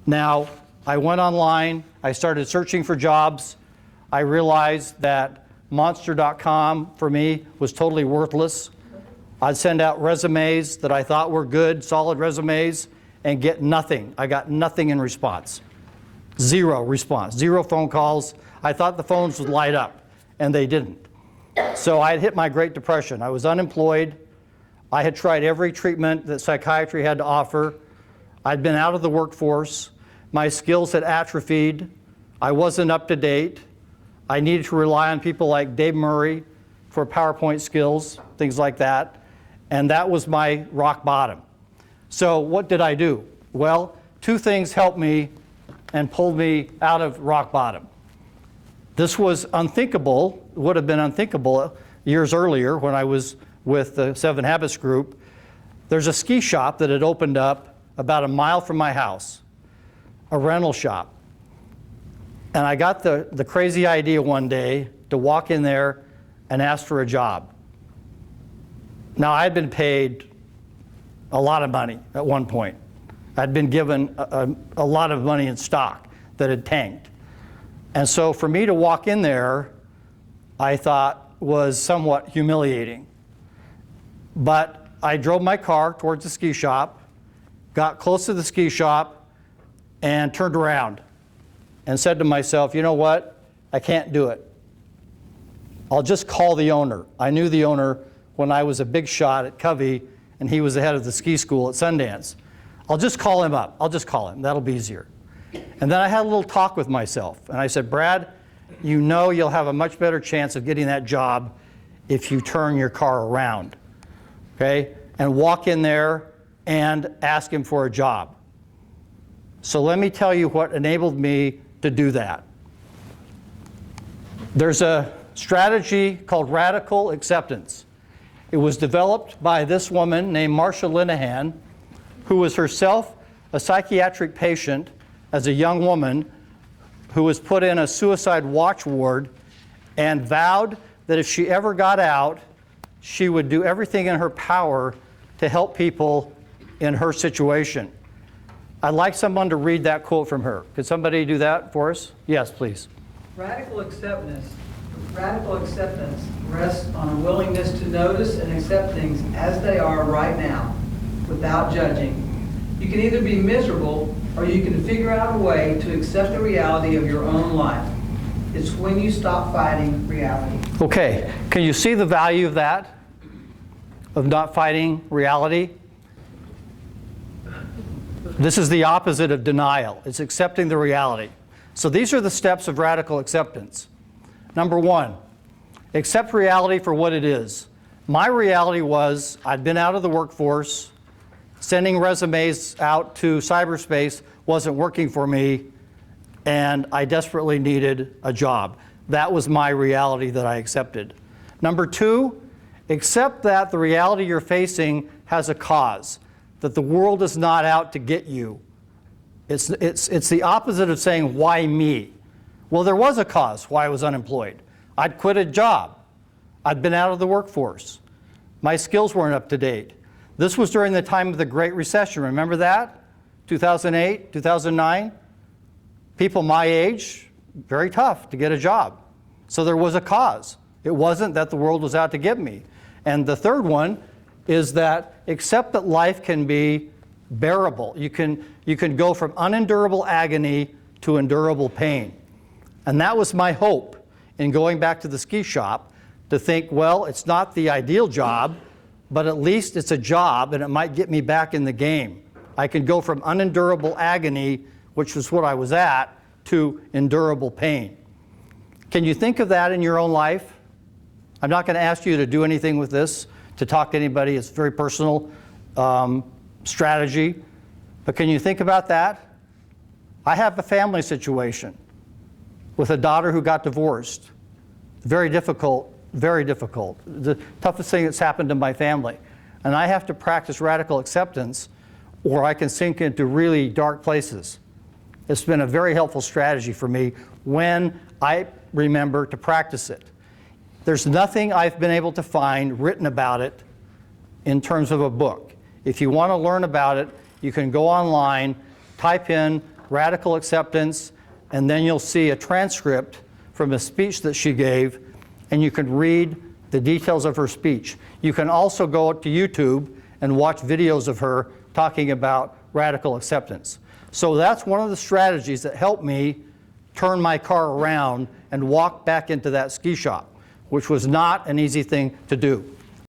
Now, I went online, I started searching for jobs. I realized that monster.com for me was totally worthless. I'd send out resumes that I thought were good, solid resumes, and get nothing. I got nothing in response. Zero response, zero phone calls. I thought the phones would light up, and they didn't. So I had hit my Great Depression. I was unemployed. I had tried every treatment that psychiatry had to offer. I'd been out of the workforce. My skills had atrophied. I wasn't up to date. I needed to rely on people like Dave Murray for PowerPoint skills, things like that. And that was my rock bottom. So what did I do? Well, two things helped me and pulled me out of rock bottom. This was unthinkable, would have been unthinkable years earlier when I was with the 7 Habits group. There's a ski shop that had opened up about a mile from my house, a rental shop. And I got the crazy idea one day to walk in there and ask for a job. Now, I'd been paid a lot of money at one point. I'd been given a lot of money in stock that had tanked. And so for me to walk in there, I thought was somewhat humiliating. But I drove my car towards the ski shop, got close to the ski shop, and turned around and said to myself, you know what? I can't do it. I'll just call the owner. I knew the owner when I was a big shot at Covey, and he was the head of the ski school at Sundance. I'll just call him up. I'll just call him. That'll be easier. And then I had a little talk with myself, and I said, Brad, you know you'll have a much better chance of getting that job if you turn your car around, okay? And walk in there and ask him for a job. So let me tell you what enabled me to do that. There's a strategy called radical acceptance. It was developed by this woman named Marsha Linehan, who was herself a psychiatric patient as a young woman who was put in a suicide watch ward and vowed that if she ever got out, she would do everything in her power to help people in her situation. I'd like someone to read that quote from her. Could somebody do that for us? Yes, please. Radical acceptance rests on a willingness to notice and accept things as they are right now, without judging. You can either be miserable or you can figure out a way to accept the reality of your own life. It's when you stop fighting reality. Okay, can you see the value of that? Of not fighting reality? This is the opposite of denial. It's accepting the reality. So these are the steps of radical acceptance. Number one, accept reality for what it is. My reality was I'd been out of the workforce. Sending resumes out to cyberspace wasn't working for me, and I desperately needed a job. That was my reality that I accepted. Number two, accept that the reality you're facing has a cause, that the world is not out to get you. It's the opposite of saying, why me? Well, there was a cause why I was unemployed. I'd quit a job. I'd been out of the workforce. My skills weren't up to date. This was during the time of the Great Recession. Remember that? 2008, 2009? People my age, very tough to get a job. So there was a cause. It wasn't that the world was out to get me. And the third one is that accept that life can be bearable. You can go from unendurable agony to endurable pain. And that was my hope in going back to the ski shop, to think, well, it's not the ideal job, but at least it's a job and it might get me back in the game. I can go from unendurable agony, which was what I was at, to endurable pain. Can you think of that in your own life? I'm not going to ask you to do anything with this, to talk to anybody. It's very personal strategy. But can you think about that? I have a family situation with a daughter who got divorced. Very difficult, very difficult. The toughest thing that's happened to my family. And I have to practice radical acceptance or I can sink into really dark places. It's been a very helpful strategy for me when I remember to practice it. There's nothing I've been able to find written about it in terms of a book. If you want to learn about it, you can go online, type in radical acceptance, and then you'll see a transcript from a speech that she gave, and you can read the details of her speech. You can also go to YouTube and watch videos of her talking about radical acceptance. So that's one of the strategies that helped me turn my car around and walk back into that ski shop, which was not an easy thing to do.